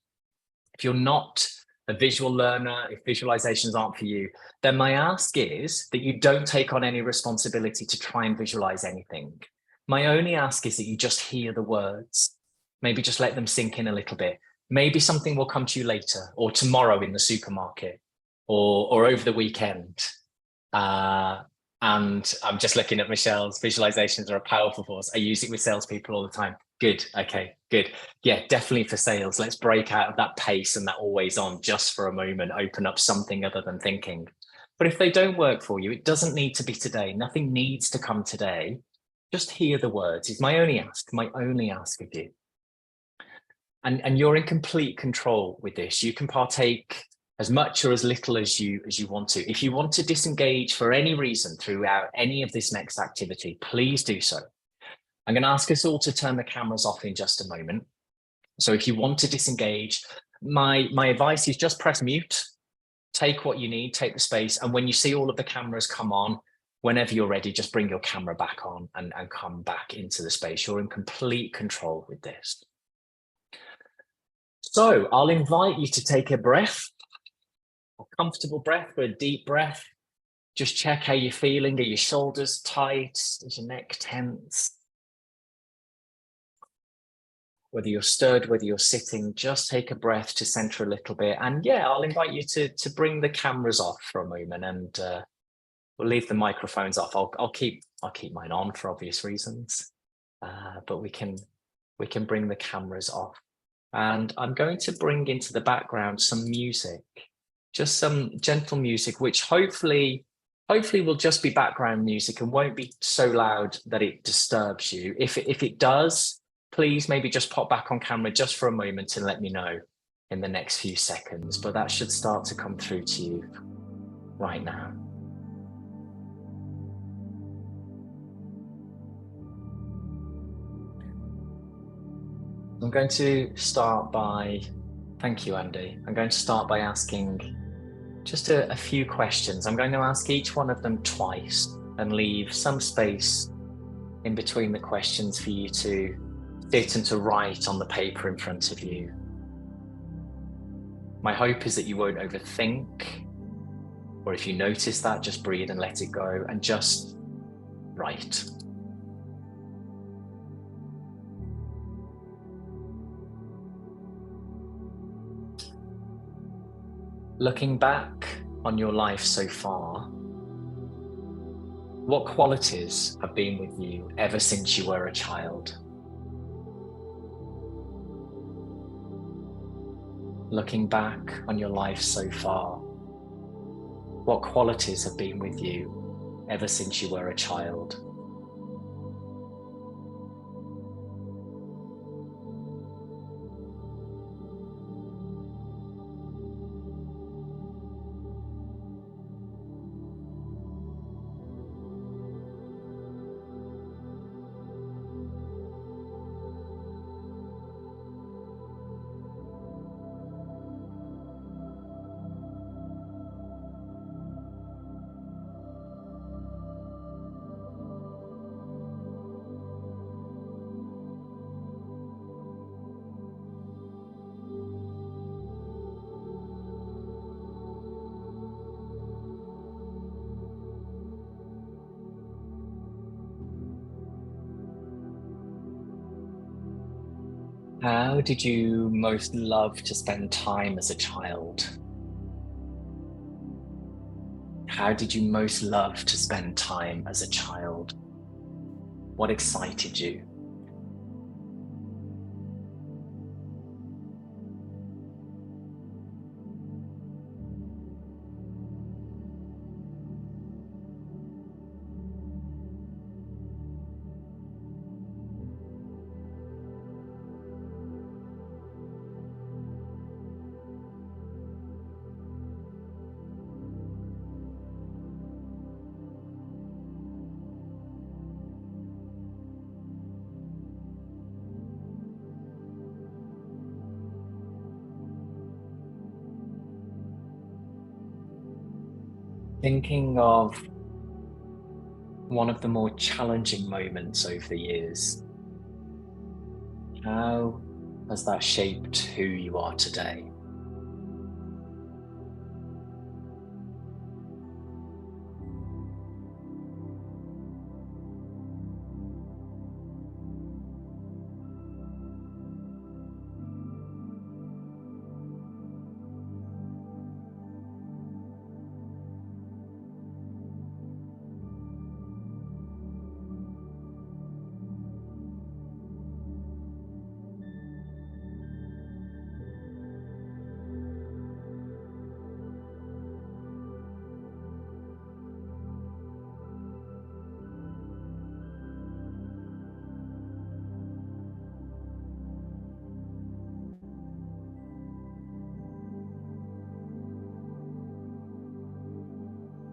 If you're not a visual learner, if visualizations aren't for you, then my ask is that you don't take on any responsibility to try and visualize anything. My only ask is that you just hear the words. Maybe just let them sink in a little bit. Maybe something will come to you later, or tomorrow in the supermarket, or over the weekend. And I'm just looking at Michelle's visualizations are a powerful force. I use it with salespeople all the time. Good. Okay, good. Yeah, definitely for sales. Let's break out of that pace and that always on just for a moment, open up something other than thinking. But if they don't work for you, it doesn't need to be today. Nothing needs to come today. Just hear the words is my only ask of you. And you're in complete control with this. You can partake as much or as little as you want to. If you want to disengage for any reason throughout any of this next activity, please do so. I'm going to ask us all to turn the cameras off in just a moment. So if you want to disengage, my advice is just press mute, take what you need, take the space. And when you see all of the cameras come on, whenever you're ready, just bring your camera back on and come back into the space. You're in complete control with this. So I'll invite you to take a breath, a comfortable breath, or a deep breath. Just check how you're feeling. Are your shoulders tight? Is your neck tense? Whether you're stirred, whether you're sitting, just take a breath to center a little bit. And yeah, I'll invite you to bring the cameras off for a moment, and we'll leave the microphones off. I'll keep mine on for obvious reasons, but we can bring the cameras off. And I'm going to bring into the background some music, just some gentle music, which hopefully will just be background music and won't be so loud that it disturbs you. If it does, please maybe just pop back on camera just for a moment and let me know in the next few seconds. But that should start to come through to you right now. I'm going to start by, thank you, Andy. I'm going to start by asking just a few questions. I'm going to ask each one of them twice and leave some space in between the questions for you to sit and to write on the paper in front of you. My hope is that you won't overthink, or if you notice that, just breathe and let it go and just write. Looking back on your life so far, what qualities have been with you ever since you were a child? Looking back on your life so far, what qualities have been with you ever since you were a child? How did you most love to spend time as a child? How did you most love to spend time as a child? What excited you? Thinking of one of the more challenging moments over the years, how has that shaped who you are today?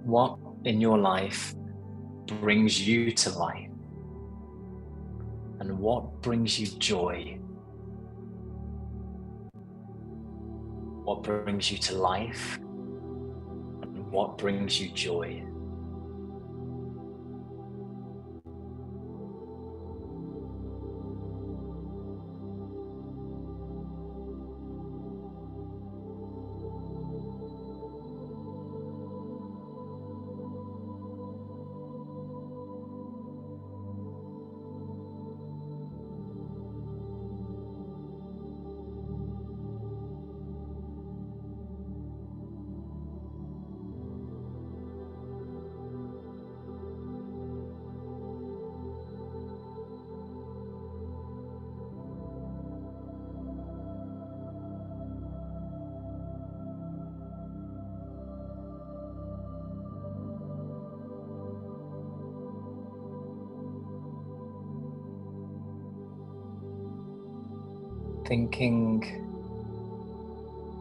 What in your life brings you to life? And what brings you joy? What brings you to life? And what brings you joy? Thinking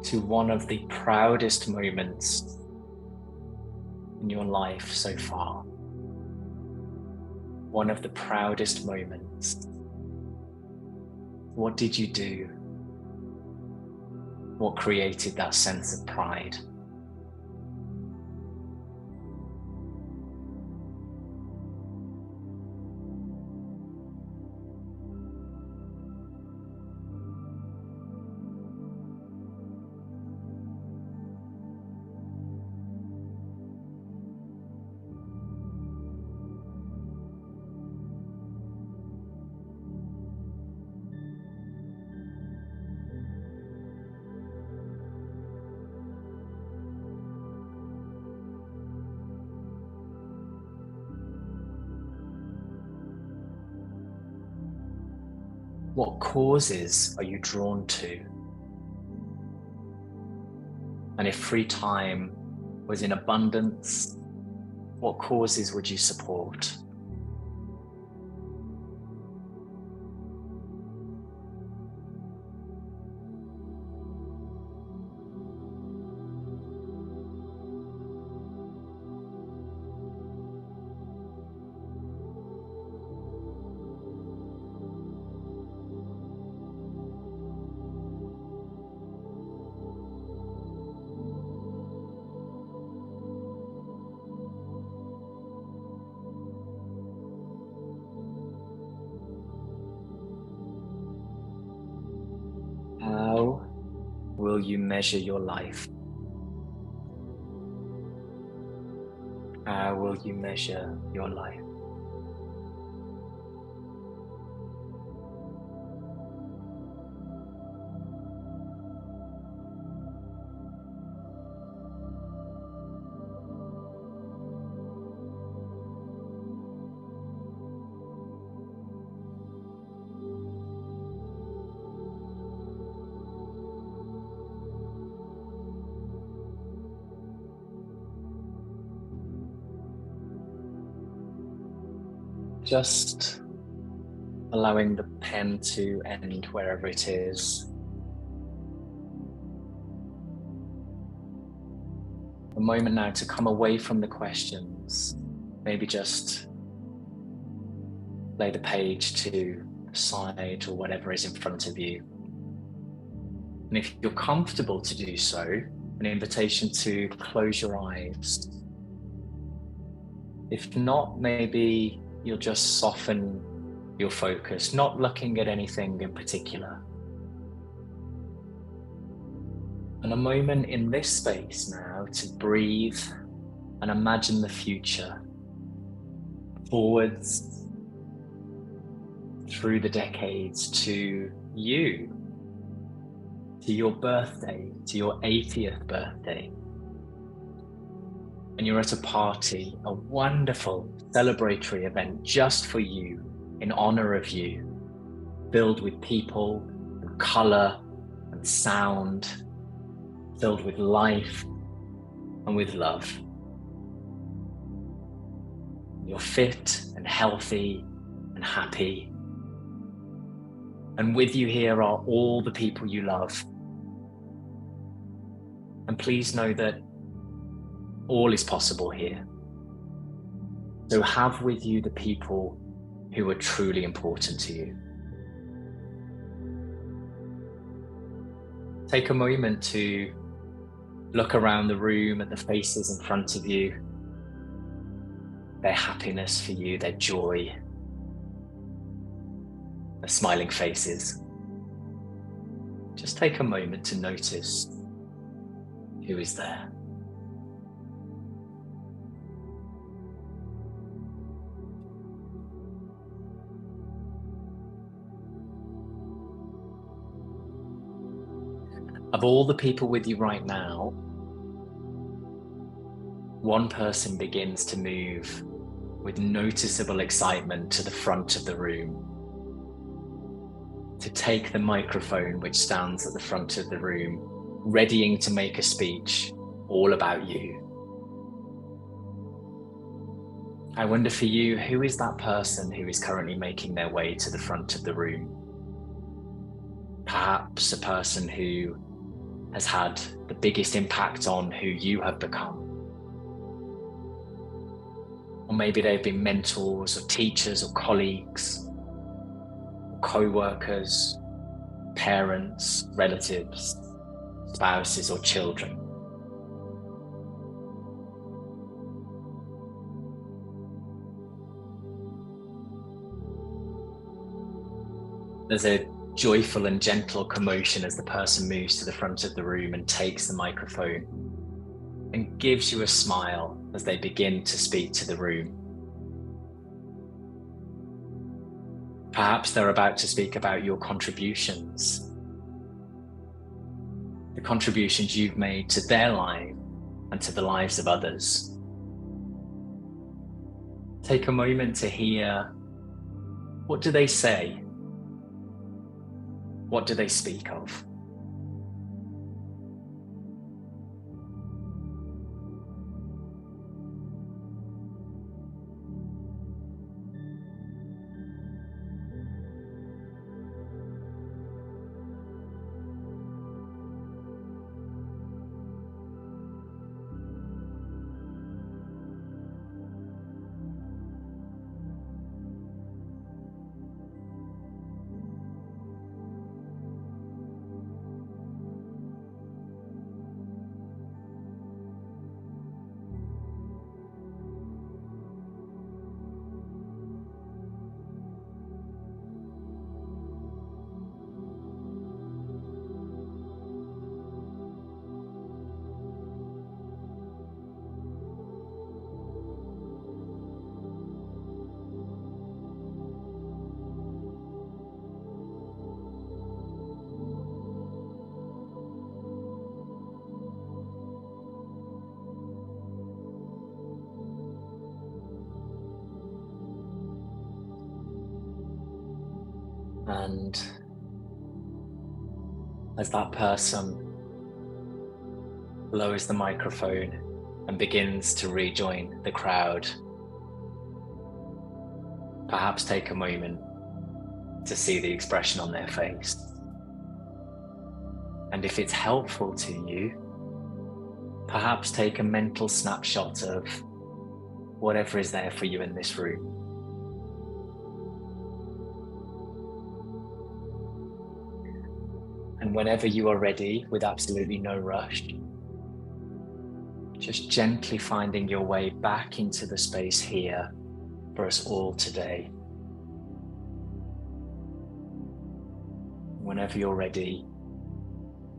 to one of the proudest moments in your life so far. One of the proudest moments. What did you do? What created that sense of pride? What causes are you drawn to? And if free time was in abundance, what causes would you support? How will you measure your life? How will you measure your life? just allowing the pen to end wherever it is. A moment now to come away from the questions, maybe just lay the page to the side or whatever is in front of you. And if you're comfortable to do so, an invitation to close your eyes. If not, maybe you'll just soften your focus, not looking at anything in particular. And a moment in this space now to breathe and imagine the future, forwards through the decades to you, to your birthday, to your 80th birthday. And you're at a party, a wonderful celebratory event just for you, in honor of you, filled with people and color and sound, filled with life and with love. You're fit and healthy and happy. And with you here are all the people you love. And please know that all is possible here. So have with you the people who are truly important to you. Take a moment to look around the room at the faces in front of you, their happiness for you, their joy, their smiling faces. Just take a moment to notice who is there. Of all the people with you right now, one person begins to move with noticeable excitement to the front of the room, to take the microphone which stands at the front of the room, readying to make a speech all about you. I wonder for you, who is that person who is currently making their way to the front of the room? Perhaps a person who has had the biggest impact on who you have become. Or maybe they've been mentors or teachers or colleagues, or co-workers, parents, relatives, spouses or children. There's a joyful and gentle commotion as the person moves to the front of the room and takes the microphone and gives you a smile as they begin to speak to the room. Perhaps they're about to speak about your contributions, the contributions you've made to their life and to the lives of others. Take a moment to hear, what do they say? What do they speak of? And as that person lowers the microphone and begins to rejoin the crowd, perhaps take a moment to see the expression on their face. And if it's helpful to you, perhaps take a mental snapshot of whatever is there for you in this room. And whenever you are ready, with absolutely no rush, just gently finding your way back into the space here for us all today. Whenever you're ready,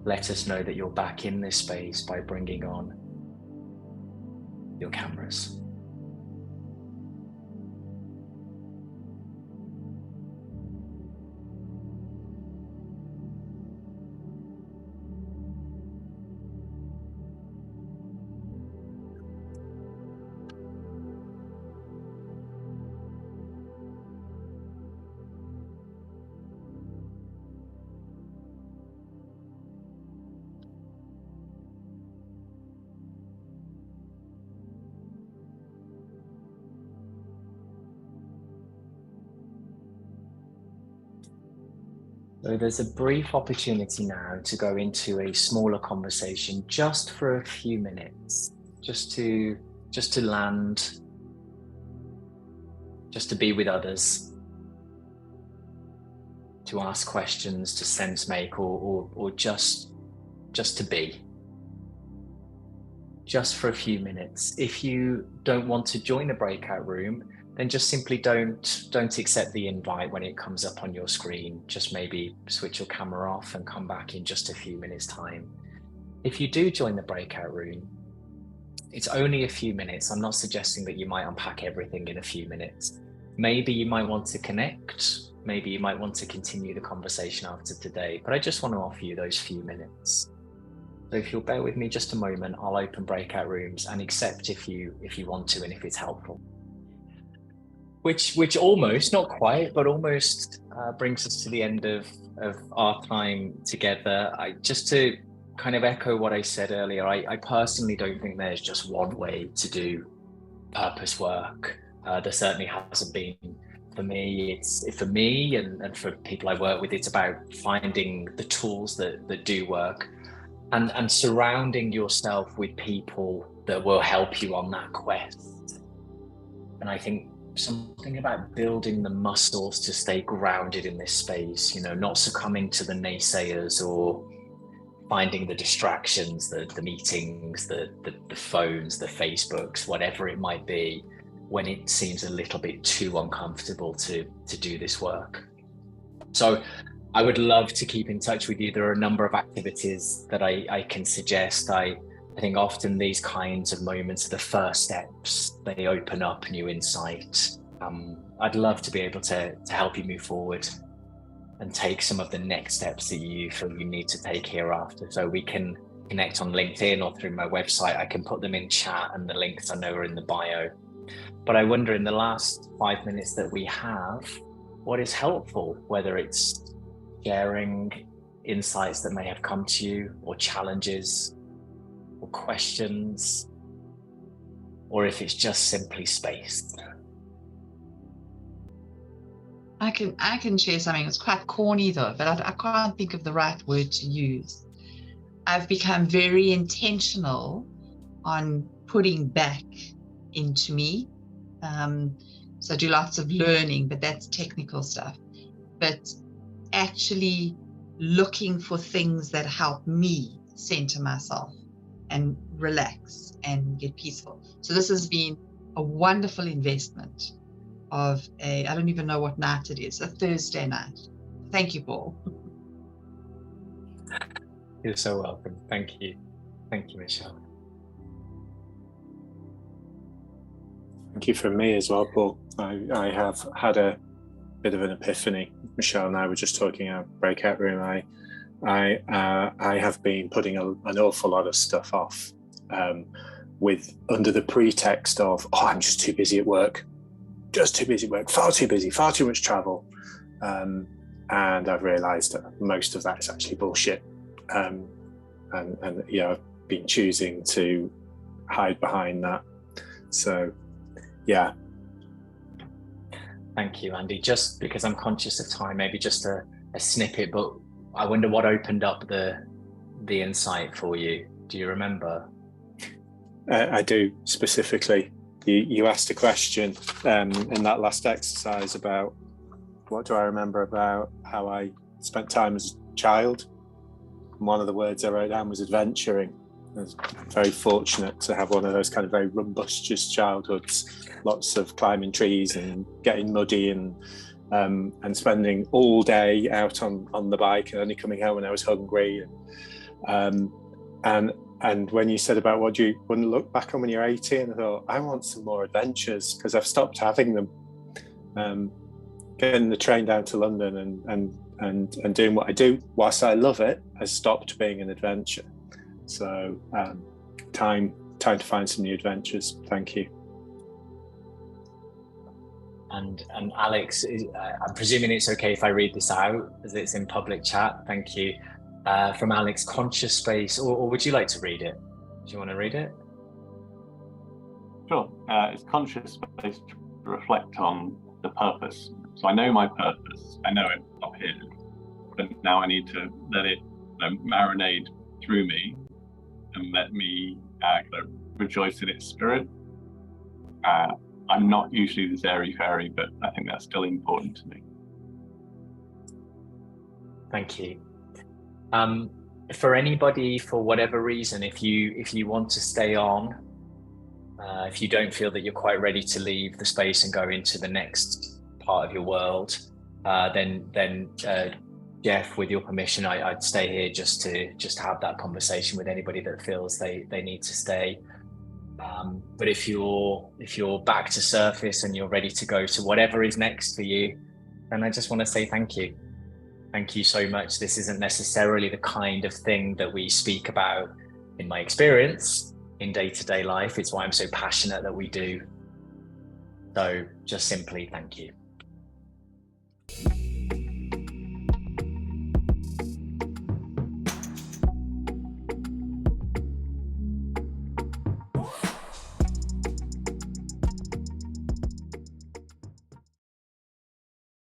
let us know that you're back in this space by bringing on your cameras. So there's a brief opportunity now to go into a smaller conversation just for a few minutes, just to land, just to be with others, to ask questions, to sense make, or just to be. Just for a few minutes. If you don't want to join the breakout room, then just simply don't accept the invite when it comes up on your screen. Just maybe switch your camera off and come back in just a few minutes time. If you do join the breakout room, it's only a few minutes. I'm not suggesting that you might unpack everything in a few minutes. Maybe you might want to connect. Maybe you might want to continue the conversation after today, but I just want to offer you those few minutes. So if you'll bear with me just a moment, I'll open breakout rooms and accept if you want to and if it's helpful. Which almost, not quite, but almost brings us to the end of our time together. Just to kind of echo what I said earlier, I personally don't think there's just one way to do purpose work. There certainly hasn't been for me. It's for me and for people I work with, it's about finding the tools that do work and surrounding yourself with people that will help you on that quest. And I think something about building the muscles to stay grounded in this space, not succumbing to the naysayers or finding the distractions, the meetings, the phones, the Facebooks, whatever it might be, when it seems a little bit too uncomfortable to do this work. So I would love to keep in touch with you. There are a number of activities that I can suggest. I think often these kinds of moments are the first steps. They open up new insight. I'd love to be able to help you move forward and take some of the next steps that you feel you need to take hereafter. So we can connect on LinkedIn or through my website. I can put them in chat and the links I know are in the bio. But I wonder, in the last 5 minutes that we have, what is helpful, whether it's sharing insights that may have come to you, or challenges, or questions, or if it's just simply space. I can share something. It's quite corny though, but I can't think of the right word to use. I've become very intentional on putting back into me. So I do lots of learning, but that's technical stuff. But actually looking for things that help me center myself and relax and get peaceful. So this has been a wonderful investment of I don't even know what night it is, a Thursday night. Thank you, Paul. You're so welcome. Thank you. Thank you, Michelle. Thank you from me as well, Paul. I have had a bit of an epiphany. Michelle and I were just talking about breakout room. I have been putting an awful lot of stuff off with under the pretext of, I'm just too busy at work. Just too busy at work, far too busy, far too much travel. And I've realized that most of that is actually bullshit. And I've been choosing to hide behind that. So, yeah. Thank you, Andy. Just because I'm conscious of time, maybe just a snippet, but I wonder what opened up the insight for you. Do you remember? I do. Specifically, you asked a question in that last exercise about what do I remember about how I spent time as a child. And one of the words I wrote down was adventuring. I was very fortunate to have one of those kind of very rumbustious childhoods, lots of climbing trees and getting muddy and spending all day out on the bike and only coming home when I was hungry. And when you said about what do you want to look back on when you're 18, I thought I want some more adventures because I've stopped having them. Getting the train down to London and doing what I do, whilst I love it, has stopped being an adventure. So time to find some new adventures. Thank you. And Alex, I'm presuming it's okay if I read this out as it's in public chat. Thank you. From Alex, conscious space, or would you like to read it? Do you want to read it? Sure. It's conscious space to reflect on the purpose. So I know my purpose. I know it up here, but now I need to let it marinate through me and let me rejoice in its spirit. I'm not usually this airy fairy, but I think that's still important to me. Thank you. For anybody, for whatever reason, if you want to stay on, if you don't feel that you're quite ready to leave the space and go into the next part of your world, then Jeff, with your permission, I'd stay here just to have that conversation with anybody that feels they need to stay. But if you're back to surface and you're ready to go to whatever is next for you, then I just want to say thank you. Thank you so much. This isn't necessarily the kind of thing that we speak about in my experience in day-to-day life. It's why I'm so passionate that we do. So just simply thank you.